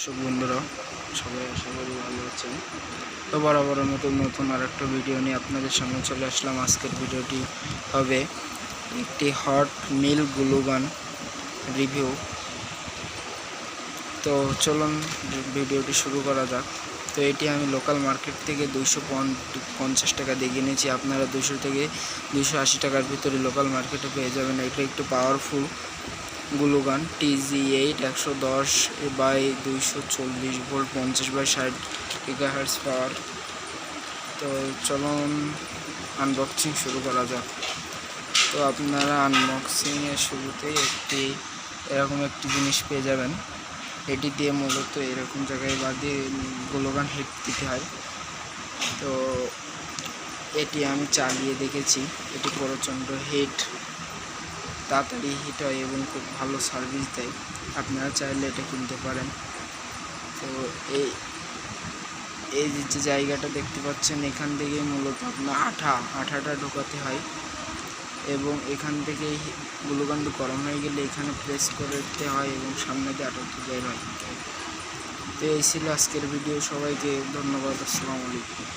সব বন্ধুরা সবাই আশা করি ভালো আছেন। তো বরাবরের নতুন আর একটা ভিডিও নিয়ে আপনাদের সামনে চলে আসলাম। আজকের ভিডিওটি হবে একটি হট মিল গ্লু গান রিভিউ। তো চলুন ভিডিওটি শুরু করা যাক। তো এটি আমি লোকাল মার্কেট থেকে 250 টাকা দিয়ে কিনেছি। আপনারা 200 থেকে 280 টাকার ভিতরে লোকাল মার্কেটে পেয়ে যাবেন। এটা একটু পাওয়ারফুল গ্লু গান TG8 110/240 ভোল্ট 50/60 গিগাহার্টজ পাওয়ার। তো চলুন আনবক্সিং শুরু করা যাক। তো আপনারা আনবক্সিংয়ের শুরুতেই এরকম একটি জিনিস পেয়ে যাবেন। এটি দিয়ে মূলত এরকম জায়গায় বাদে গ্লু গান হিট দিতে হয়। তো এটি আমি চালিয়ে দেখেছি, এটি প্রচণ্ড হিট, তাড়াতাড়ি হিট হয় এবং খুব ভালো সার্ভিস দেয়। আপনারা চাইলে এটা কিনতে পারেন। তো এই যে জায়গাটা দেখতে পাচ্ছেন, এখান থেকে মূলত আপনার আঠাটা ঢোকাতে হয় এবং এখান থেকে গ্লু গানটি গরম হয়ে গেলে এখানে প্রেস করতে হয় এবং সামনে দিয়ে আঠাটা বের হয়। তো এই ছিল আজকের ভিডিও। সবাইকে ধন্যবাদ। আসসালামু আলাইকুম।